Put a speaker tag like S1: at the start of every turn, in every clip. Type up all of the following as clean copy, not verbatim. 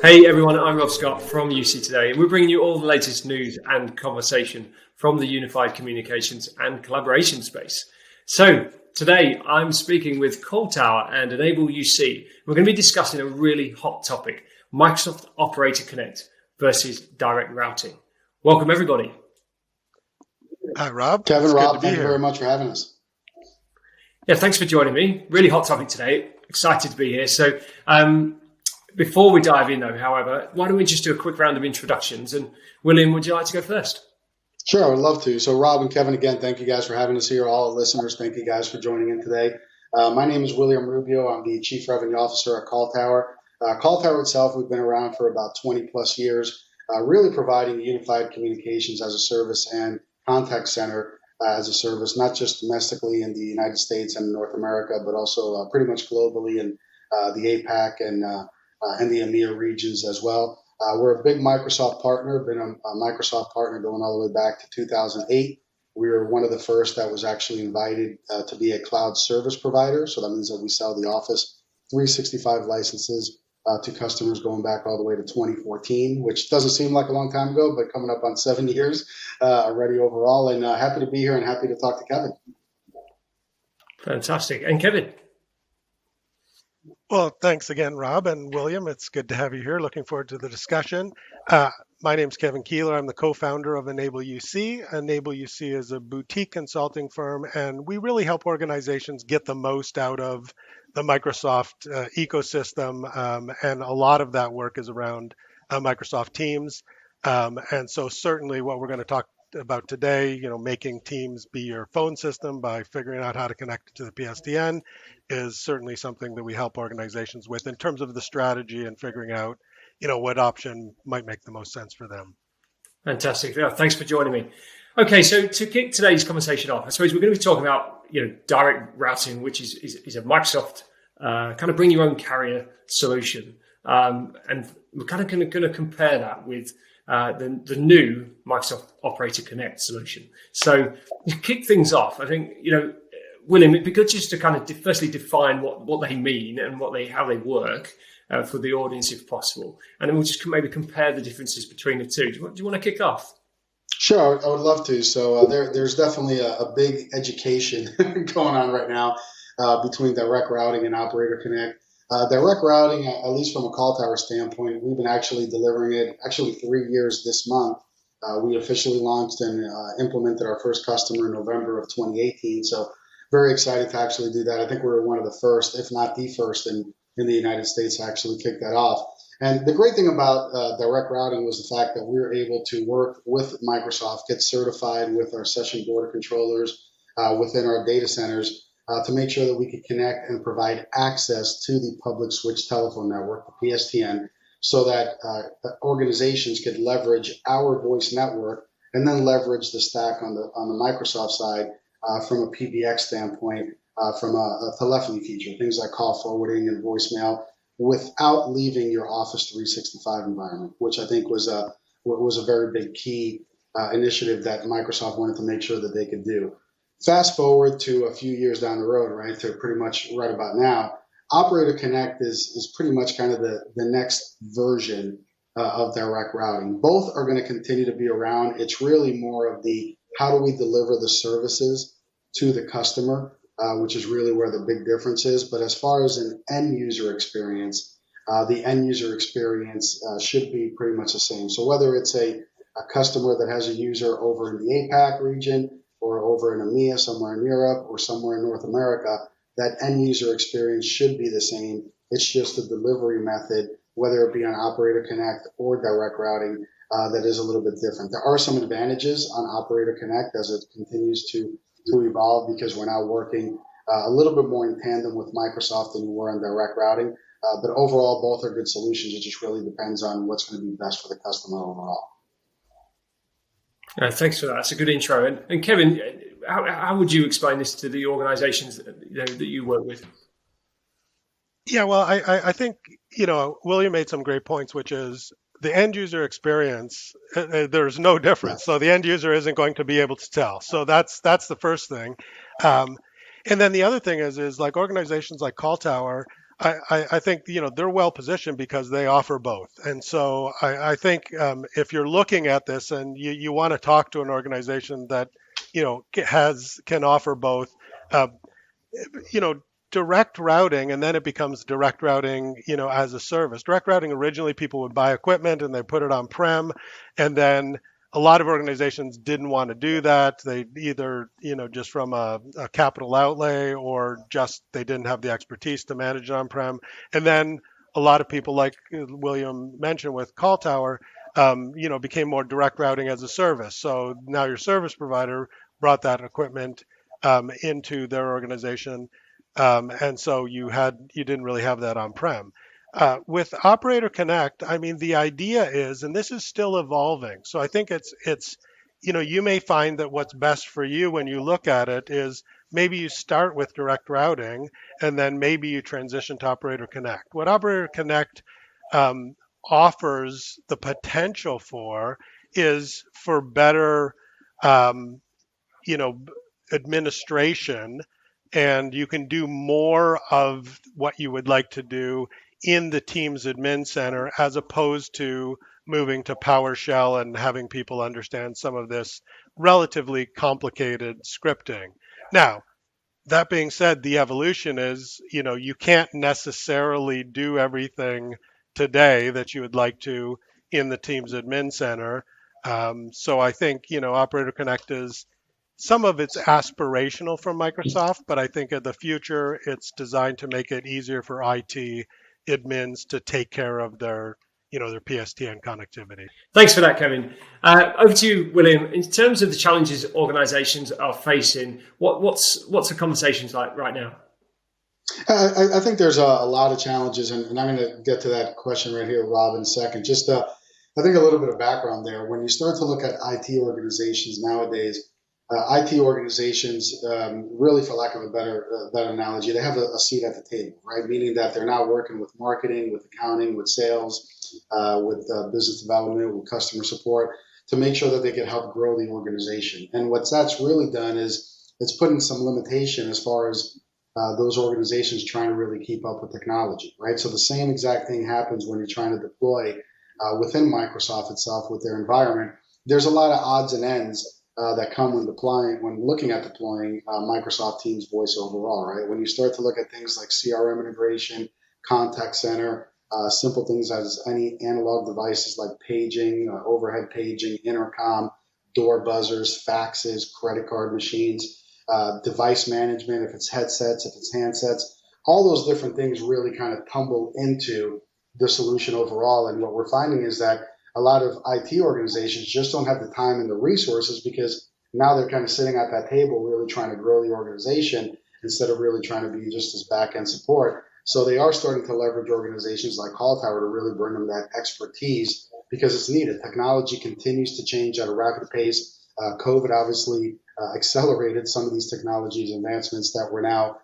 S1: Hey everyone, I'm Rob Scott from UC Today, and we're bringing you all the latest news and conversation from the unified communications and collaboration space. So today I'm speaking with CallTower and EnableUC. We're going to be discussing a really hot topic, Microsoft Operator Connect versus direct routing. Welcome everybody.
S2: Hi Rob.
S3: Kevin, Rob, thank you very much for having us.
S1: Yeah, thanks for joining me. Really hot topic today. Excited to be here. So before we dive in, though, however, why don't we just do a quick round of introductions? And William, would you like to go first?
S3: Sure, I would love to. So Rob and Kevin, again, thank you guys for having us here. All the listeners, thank you guys for joining in today. My name is William Rubio. I'm the Chief Revenue Officer at CallTower. CallTower itself, we've been around for about 20 plus years, really providing unified communications as a service and contact center as a service, not just domestically in the United States and North America, but also pretty much globally in the APAC and the EMEA regions as well. We're a big Microsoft partner, been a Microsoft partner going all the way back to 2008. We were one of the first that was actually invited to be a cloud service provider. So that means that we sell the Office 365 licenses to customers going back all the way to 2014, which doesn't seem like a long time ago, but coming up on 7 years already overall. And happy to be here and happy to talk to Kevin.
S1: Fantastic. And Kevin?
S2: Well, thanks again, Rob and William. It's good to have you here. Looking forward to the discussion. My name's Kevin Kieller. I'm the co-founder of EnableUC. EnableUC is a boutique consulting firm, and we really help organizations get the most out of the Microsoft ecosystem, and a lot of that work is around Microsoft Teams. And so certainly what we're going to talk about today, making Teams be your phone system by figuring out how to connect it to the PSTN is certainly something that we help organizations with in terms of the strategy and figuring out, what option might make the most sense for them.
S1: Fantastic. Yeah, thanks for joining me. Okay, so to kick today's conversation off, I suppose we're going to be talking about, direct routing, which is a Microsoft kind of bring your own carrier solution. And we're kind of going to compare that with the new Microsoft Operator Connect solution. So to kick things off, I think, William, it'd be good just to kind of firstly define what they mean and how they work for the audience, if possible. And then we'll just maybe compare the differences between the two. Do you want to kick off?
S3: Sure, I would love to. So there's definitely a big education going on right now between direct routing and Operator Connect. Direct routing, at least from a CallTower standpoint, we've been actually delivering it 3 years this month. We officially launched and implemented our first customer in November of 2018. So very excited to actually do that. I think we were one of the first, if not the first in the United States to actually kick that off. And the great thing about direct routing was the fact that we were able to work with Microsoft, get certified with our session border controllers within our data centers to make sure that we could connect and provide access to the public switch telephone network, the PSTN, so that organizations could leverage our voice network and then leverage the stack on the Microsoft side from a PBX standpoint, from a telephony feature, things like call forwarding and voicemail, without leaving your Office 365 environment, which I think was a very big key initiative that Microsoft wanted to make sure that they could do. Fast forward to a few years down the road, right, to pretty much right about now, Operator Connect is pretty much kind of the next version of direct routing. Both are going to continue to be around. It's really more of the how do we deliver the services to the customer, which is really where the big difference is. But as far as an end user experience, the end user experience should be pretty much the same. So whether it's a customer that has a user over in the APAC region or over in EMEA, somewhere in Europe or somewhere in North America, that end user experience should be the same. It's just the delivery method, whether it be on Operator Connect or direct routing, that is a little bit different. There are some advantages on Operator Connect as it continues to evolve because we're now working a little bit more in tandem with Microsoft than we were on direct routing. But overall, both are good solutions. It just really depends on what's going to be best for the customer overall.
S1: Thanks for that. That's a good intro. And Kevin, how would you explain this to the organizations that you work with?
S2: Yeah, well, I think, William made some great points, which is the end user experience, there's no difference. So the end user isn't going to be able to tell. So that's the first thing. And then the other thing is like organizations like CallTower, I think they're well positioned because they offer both, and so I think if you're looking at this and you want to talk to an organization that can offer both, uh, you know, direct routing, and then it becomes direct routing, as a service. Direct routing, originally people would buy equipment and they put it on prem, and then a lot of organizations didn't want to do that. They either, just from a capital outlay, or just they didn't have the expertise to manage it on prem. And then a lot of people, like William mentioned with CallTower, became more direct routing as a service. So now your service provider brought that equipment into their organization, and so you didn't really have that on prem. With Operator Connect, I mean, the idea is, and this is still evolving. So I think it's you may find that what's best for you when you look at it is maybe you start with direct routing and then maybe you transition to Operator Connect. What Operator Connect offers the potential for is for better, you know, administration, and you can do more of what you would like to do in the Teams admin center, as opposed to moving to PowerShell and having people understand some of this relatively complicated scripting. Now, that being said, the evolution is, you can't necessarily do everything today that you would like to in the Teams admin center. So I think, Operator Connect is, some of it's aspirational from Microsoft, but I think in the future, it's designed to make it easier for IT admins to take care of their PSTN connectivity.
S1: Thanks for that, Kevin. Over to you, William. In terms of the challenges organizations are facing, what's the conversations like right now?
S3: I think there's a lot of challenges, and I'm going to get to that question right here, Rob, in a second. Just, I think a little bit of background there. When you start to look at IT organizations nowadays, IT organizations, really, for lack of a better analogy, they have a seat at the table, right? Meaning that they're now working with marketing, with accounting, with sales, with business development, with customer support, to make sure that they can help grow the organization. And what that's really done is it's put in some limitation as far as those organizations trying to really keep up with technology, right? So the same exact thing happens when you're trying to deploy within Microsoft itself with their environment. There's a lot of odds and ends that come when looking at deploying Microsoft Teams voice overall, right? When you start to look at things like CRM integration, contact center, simple things as any analog devices like paging, overhead paging, intercom, door buzzers, faxes, credit card machines, device management, if it's headsets, if it's handsets, all those different things really kind of tumble into the solution overall. And what we're finding is that a lot of IT organizations just don't have the time and the resources, because now they're kind of sitting at that table really trying to grow the organization instead of really trying to be just as back-end support. So they are starting to leverage organizations like CallTower to really bring them that expertise, because it's needed. Technology continues to change at a rapid pace. COVID obviously accelerated some of these technologies advancements that we're now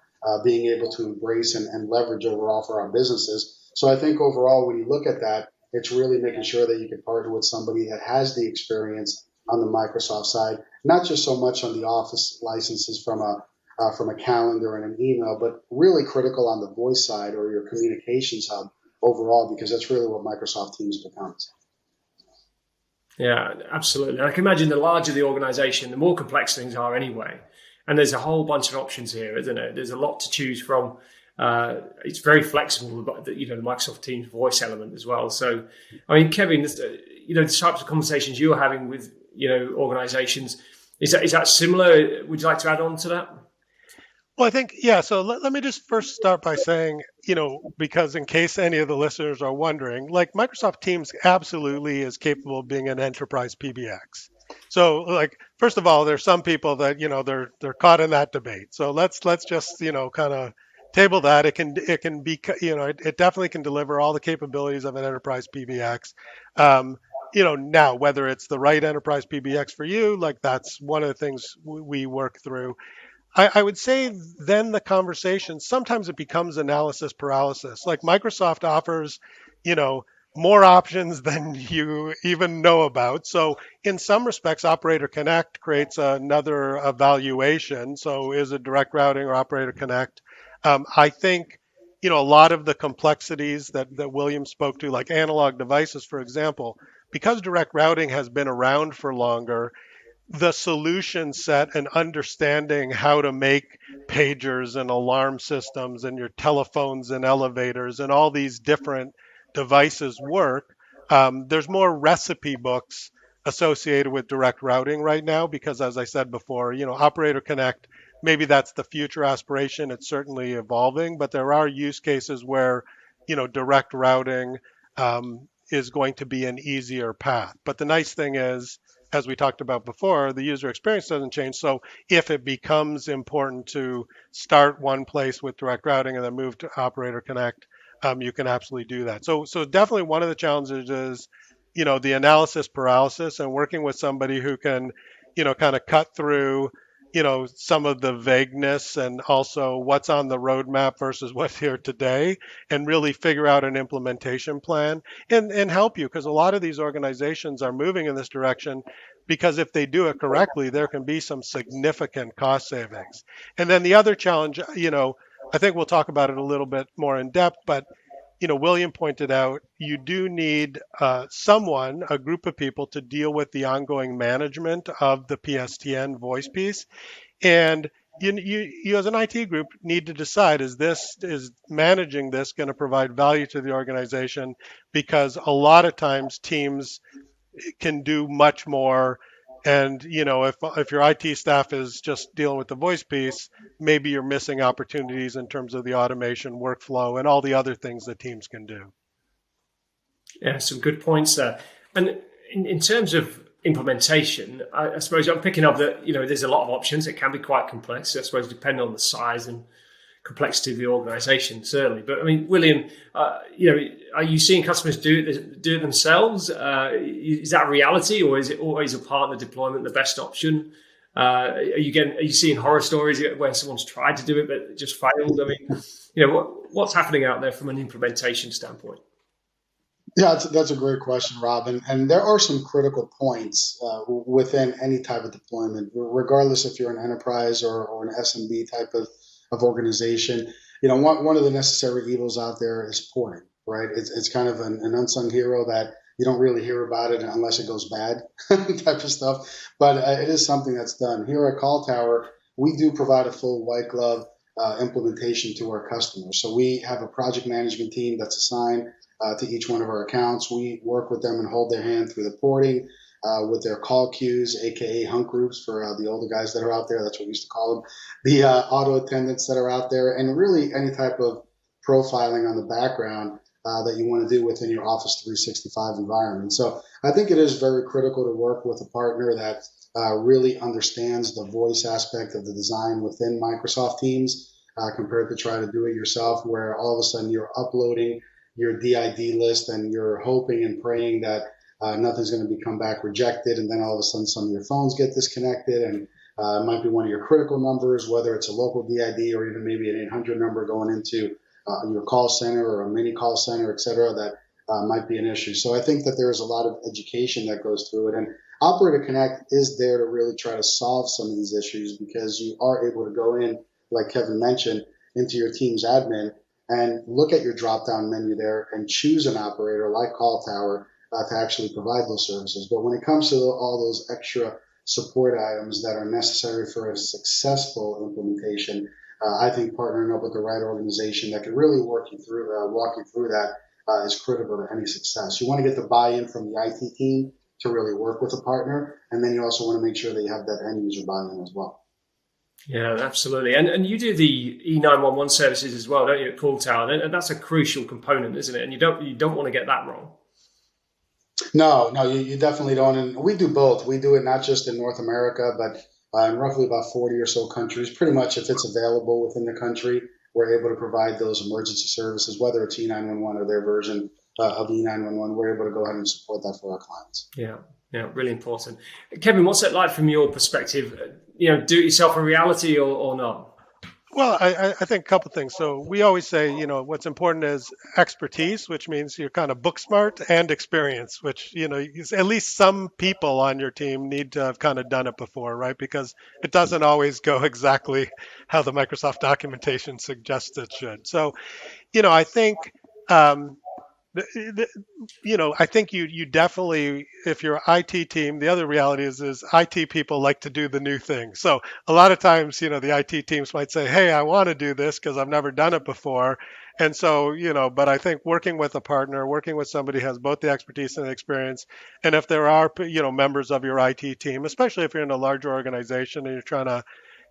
S3: being able to embrace and leverage overall for our businesses. So I think overall, when you look at that, it's really making sure that you can partner with somebody that has the experience on the Microsoft side, not just so much on the Office licenses from a calendar and an email, but really critical on the voice side or your communications hub overall, because that's really what Microsoft Teams becomes.
S1: Yeah, absolutely. I can imagine the larger the organization, the more complex things are anyway. And there's a whole bunch of options here, isn't it? There's a lot to choose from. It's very flexible, but the Microsoft Teams voice element as well. So, I mean, Kevin, the types of conversations you're having with organizations, is that similar? Would you like to add on to that?
S2: Well, I think, yeah. So let me just first start by saying, because in case any of the listeners are wondering, like, Microsoft Teams absolutely is capable of being an enterprise PBX. So, like, first of all, there's some people that they're caught in that debate. So let's just kind of table that. It can be, it definitely can deliver all the capabilities of an enterprise PBX. Now, whether it's the right enterprise PBX for you, like, that's one of the things we work through. I would say then the conversation, sometimes it becomes analysis paralysis. Like, Microsoft offers, more options than you even know about. So in some respects, Operator Connect creates another evaluation. So is it direct routing or Operator Connect? I think, a lot of the complexities that William spoke to, like analog devices, for example, because direct routing has been around for longer, the solution set and understanding how to make pagers and alarm systems and your telephones and elevators and all these different devices work. There's more recipe books associated with direct routing right now because, as I said before, Operator Connect, maybe that's the future aspiration. It's certainly evolving, but there are use cases where, direct routing is going to be an easier path. But the nice thing is, as we talked about before, the user experience doesn't change. So if it becomes important to start one place with direct routing and then move to Operator Connect, you can absolutely do that. So definitely one of the challenges is, the analysis paralysis and working with somebody who can, kind of cut through, some of the vagueness and also what's on the roadmap versus what's here today and really figure out an implementation plan and help you, because a lot of these organizations are moving in this direction because if they do it correctly, there can be some significant cost savings. And then the other challenge, I think we'll talk about it a little bit more in depth, but William pointed out you do need a group of people to deal with the ongoing management of the PSTN voice piece. And you as an IT group need to decide, is managing this going to provide value to the organization? Because a lot of times teams can do much more. And, if your IT staff is just dealing with the voice piece, maybe you're missing opportunities in terms of the automation, workflow, and all the other things that teams can do.
S1: Yeah, some good points there. And in terms of implementation, I suppose I'm picking up that, there's a lot of options. It can be quite complex, I suppose, depending on the size and complexity of the organization, certainly. But I mean, William, are you seeing customers do it themselves? Is that a reality, or is it always a partner deployment the best option? Are you seeing horror stories where someone's tried to do it but just failed? I mean, what's happening out there from an implementation standpoint?
S3: Yeah, that's a great question, Rob. And there are some critical points within any type of deployment, regardless if you're an enterprise or an SMB type of organization. One of the necessary evils out there is porting, right? It's kind of an unsung hero that you don't really hear about it unless it goes bad type of stuff. But it is something that's done. Here at CallTower, we do provide a full white glove implementation to our customers. So we have a project management team that's assigned to each one of our accounts. We work with them and hold their hand through the porting, with their call queues, aka hunk groups for the older guys that are out there. That's what we used to call them. The auto attendants that are out there, and really any type of profiling on the background that you want to do within your Office 365 environment. So I think it is very critical to work with a partner that really understands the voice aspect of the design within Microsoft Teams compared to try to do it yourself, where all of a sudden you're uploading your DID list and you're hoping and praying that nothing's going to become back rejected, and then all of a sudden some of your phones get disconnected, and it might be one of your critical numbers, whether it's a local DID or even maybe an 800 number going into your call center or a mini call center, et cetera, that might be an issue. So I think that there's a lot of education that goes through it, and Operator Connect is there to really try to solve some of these issues, because you are able to go in, like Kevin mentioned, into your Teams admin and look at your drop-down menu there and choose an operator like CallTower to actually provide those services. But when it comes to all those extra support items that are necessary for a successful implementation, I think partnering up with the right organization that can really walk you through that is critical to any success. You want to get the buy-in from the IT team to really work with a partner, and then you also want to make sure that you have that end user buy-in as well.
S1: Yeah, absolutely. And you do the E911 services as well, don't you, at CallTower? And that's a crucial component, isn't it? And you don't want to get that wrong.
S3: No, you definitely don't. And we do both. We do it not just in North America, but in roughly about 40 or so countries. Pretty much if it's available within the country, we're able to provide those emergency services, whether it's E911 or their version of E911. We're able to go ahead and support that for our clients.
S1: Yeah, really important. Kevin, what's it like from your perspective? Do it yourself a reality or not?
S2: Well, I think a couple of things. So we always say, what's important is expertise, which means you're kind of book smart, and experience, which, at least some people on your team need to have kind of done it before, right? Because it doesn't always go exactly how the Microsoft documentation suggests it should. So, I think um, the, I think you definitely, if you're an IT team, the other reality is IT people like to do the new thing. So a lot of times, the IT teams might say, "Hey, I want to do this because I've never done it before." And so, but I think working with a partner, working with somebody who has both the expertise and the experience, and if there are, members of your IT team, especially if you're in a larger organization and you're trying to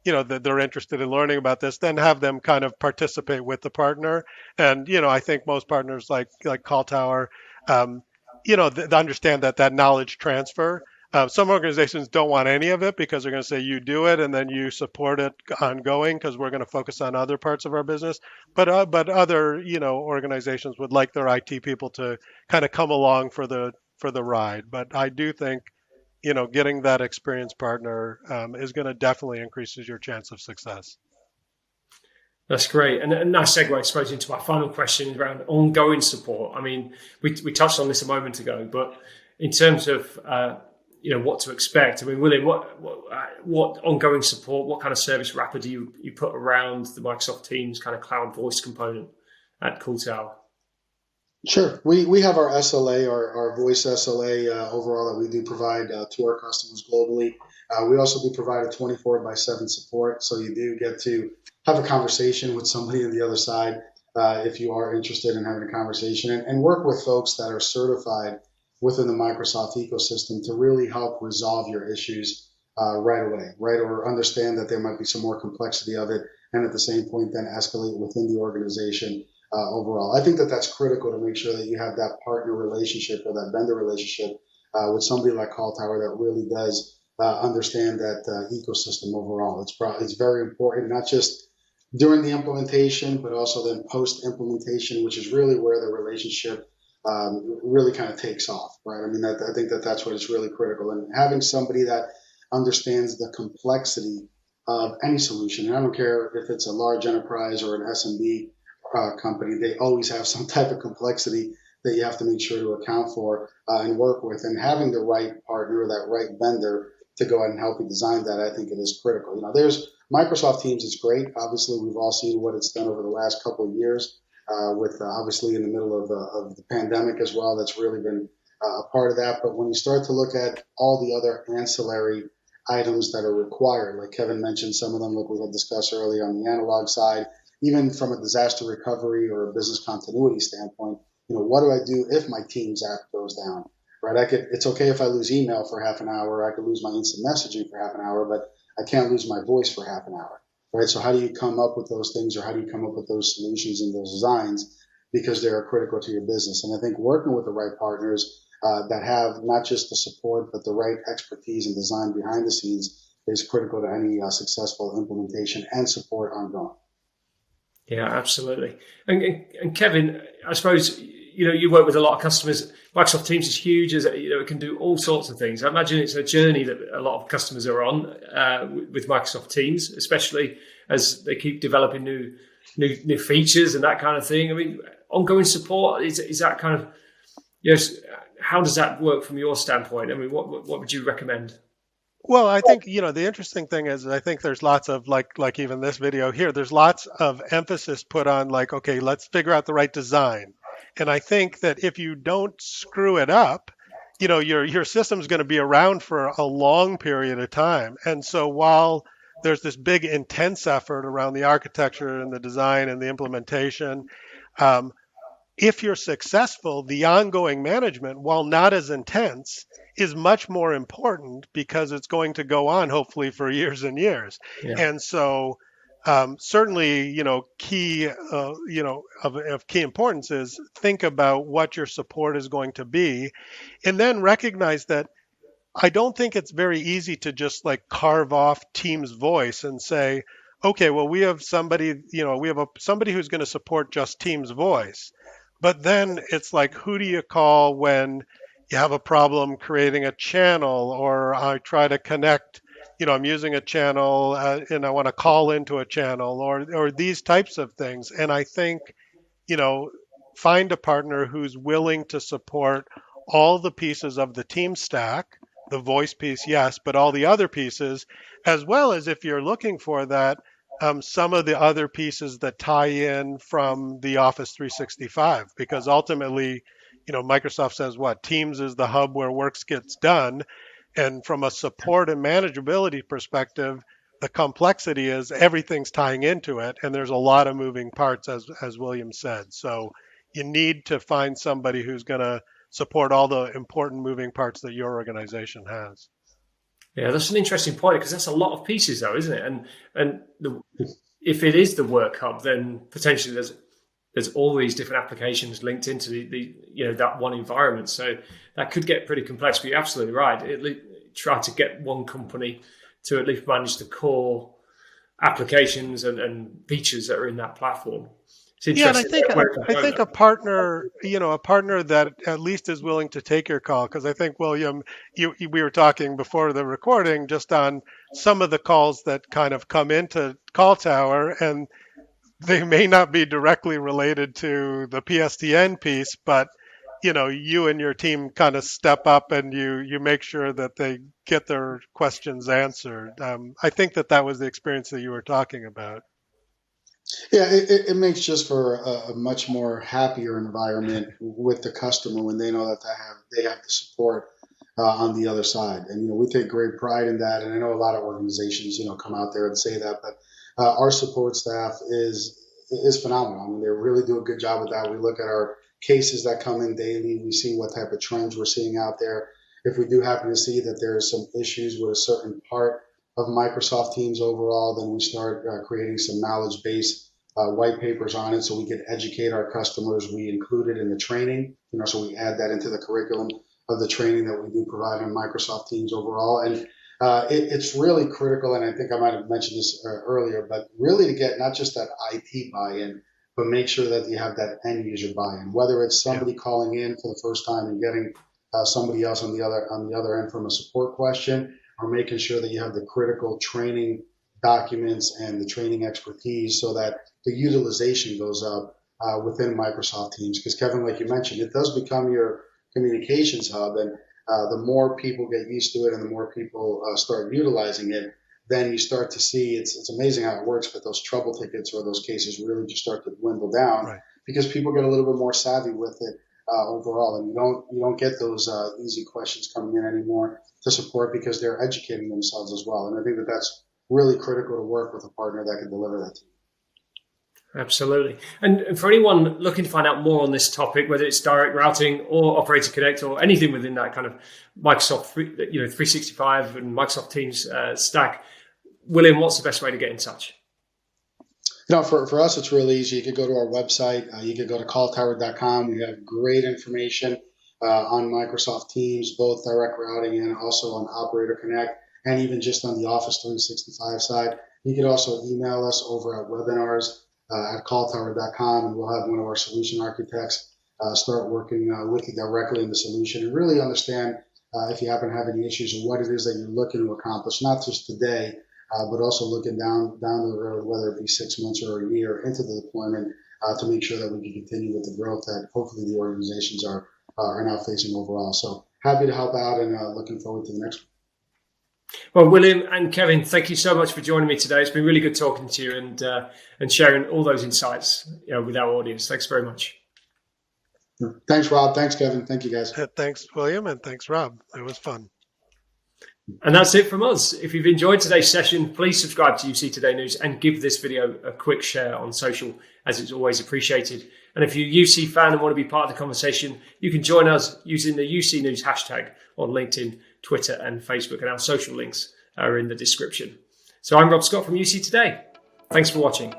S2: that they're interested in learning about this, then have them kind of participate with the partner. And I think most partners like CallTower, um, they understand that knowledge transfer. Some organizations don't want any of it because they're going to say you do it and then you support it ongoing because we're going to focus on other parts of our business. But other organizations would like their IT people to kind of come along for the ride. But I do think getting that experienced partner is going to definitely increases your chance of success.
S1: That's great. And a nice segue, I suppose, into our final question around ongoing support. I mean, we touched on this a moment ago, but in terms of what to expect, I mean, William, what ongoing support, what kind of service wrapper do you put around the Microsoft Teams kind of cloud voice component at CallTower?
S3: Sure. We have our SLA, our voice SLA overall that we do provide to our customers globally. We also do provide a 24/7 support, so you do get to have a conversation with somebody on the other side if you are interested in having a conversation, and work with folks that are certified within the Microsoft ecosystem to really help resolve your issues right away, right? Or understand that there might be some more complexity of it, and at the same point then escalate within the organization overall. I think that that's critical to make sure that you have that partner relationship or that vendor relationship with somebody like CallTower that really does understand that ecosystem overall. It's very important, not just during the implementation, but also then post implementation, which is really where the relationship really kind of takes off, right? I mean, I think that that's what is really critical, and having somebody that understands the complexity of any solution. And I don't care if it's a large enterprise or an SMB company, they always have some type of complexity that you have to make sure to account for and work with. And having the right partner, that right vendor to go ahead and help you design that, I think it is critical. There's Microsoft Teams is great. Obviously, we've all seen what it's done over the last couple of years with obviously in the middle of the pandemic as well. That's really been a part of that. But when you start to look at all the other ancillary items that are required, like Kevin mentioned, some of them, like we had discussed earlier on the analog side, even from a disaster recovery or a business continuity standpoint, what do I do if my Teams app goes down, right? It's okay if I lose email for half an hour, I could lose my instant messaging for half an hour, but I can't lose my voice for half an hour, right? So how do you come up with those things, or how do you come up with those solutions and those designs, because they are critical to your business? And I think working with the right partners that have not just the support, but the right expertise and design behind the scenes is critical to any successful implementation and support ongoing.
S1: Yeah, absolutely. And Kevin, I suppose you work with a lot of customers. Microsoft Teams is huge, as it can do all sorts of things. I imagine it's a journey that a lot of customers are on with Microsoft Teams, especially as they keep developing new features and that kind of thing. I mean, ongoing support is that kind of how does that work from your standpoint? I mean, what would you recommend?
S2: Well, I think, the interesting thing is I think there's lots of like even this video here, there's lots of emphasis put on like, okay, let's figure out the right design. And I think that if you don't screw it up, your system's going to be around for a long period of time. And so while there's this big intense effort around the architecture and the design and the implementation, if you're successful, the ongoing management, while not as intense, is much more important because it's going to go on hopefully for years and years.
S1: Yeah.
S2: And so certainly, key, of key importance is think about what your support is going to be, and then recognize that I don't think it's very easy to just like carve off Teams voice and say, okay, well, we have somebody, somebody who's going to support just Teams voice. But then it's like, who do you call when you have a problem creating a channel, or I try to connect, I'm using a channel and I want to call into a channel, or these types of things. And I think, find a partner who's willing to support all the pieces of the team stack, the voice piece, yes, but all the other pieces, as well as if you're looking for that some of the other pieces that tie in from the Office 365, because ultimately, Microsoft says what? Teams is the hub where work gets done. And from a support and manageability perspective, the complexity is everything's tying into it, and there's a lot of moving parts, as William said. So you need to find somebody who's going to support all the important moving parts that your organization has.
S1: Yeah, that's an interesting point, because that's a lot of pieces, though, isn't it? If it is the work hub, then potentially there's all these different applications linked into the that one environment. So that could get pretty complex. But you're absolutely right. Try to get one company to at least manage the core applications and features that are in that platform.
S2: Yeah, and I think a partner that at least is willing to take your call, because I think, William, we were talking before the recording just on some of the calls that kind of come into CallTower, and they may not be directly related to the PSTN piece, but you and your team kind of step up and you make sure that they get their questions answered. I think that was the experience that you were talking about.
S3: Yeah, it makes just for a much more happier environment with the customer when they know that they have the support on the other side, and we take great pride in that. And I know a lot of organizations come out there and say that, but our support staff is phenomenal. I mean, they really do a good job with that. We look at our cases that come in daily. We see what type of trends we're seeing out there. If we do happen to see that there are some issues with a certain part of Microsoft Teams overall, then we start creating some knowledge-based white papers on it so we can educate our customers. We include it in the training, so we add that into the curriculum of the training that we do provide on Microsoft Teams overall. And it's really critical, and I think I might have mentioned this earlier, but really to get not just that IT buy-in, but make sure that you have that end-user buy-in, whether it's somebody calling in for the first time and getting somebody else on the other end from a support question, or making sure that you have the critical training documents and the training expertise so that the utilization goes up within Microsoft Teams. Because Kevin, like you mentioned, it does become your communications hub, and the more people get used to it and the more people start utilizing it, then you start to see it's amazing how it works, but those trouble tickets or those cases really just start to dwindle down, right, because people get a little bit more savvy with it overall, and you don't get those easy questions coming in anymore to support because they're educating themselves as well. And I think that's really critical to work with a partner that can deliver that to you.
S1: Absolutely. And for anyone looking to find out more on this topic, whether it's direct routing or Operator Connect or anything within that kind of Microsoft 365 and Microsoft Teams stack, William, what's the best way to get in touch?
S3: For us, it's really easy. You could go to our website. You could go to calltower.com. We have great information on Microsoft Teams, both direct routing and also on Operator Connect, and even just on the Office 365 side. You could also email us over at webinars at calltower.com, and we'll have one of our solution architects start working with you directly in the solution and really understand if you happen to have any issues and what it is that you're looking to accomplish, not just today, but also looking down the road, whether it be 6 months or a year into the deployment, to make sure that we can continue with the growth that hopefully the organizations are now facing overall. So happy to help out and looking forward to the next one.
S1: Well, William and Kevin, thank you so much for joining me today. It's been really good talking to you and sharing all those insights with our audience. Thanks very much.
S3: Thanks, Rob. Thanks, Kevin. Thank you, guys.
S2: Thanks, William, and thanks, Rob. It was fun.
S1: And that's it from us. If you've enjoyed today's session, please subscribe to UC Today News and give this video a quick share on social, as it's always appreciated. And if you're a UC fan and want to be part of the conversation, you can join us using the UC News hashtag on LinkedIn, Twitter, and Facebook, and our social links are in the description. So I'm Rob Scott from UC Today. Thanks for watching.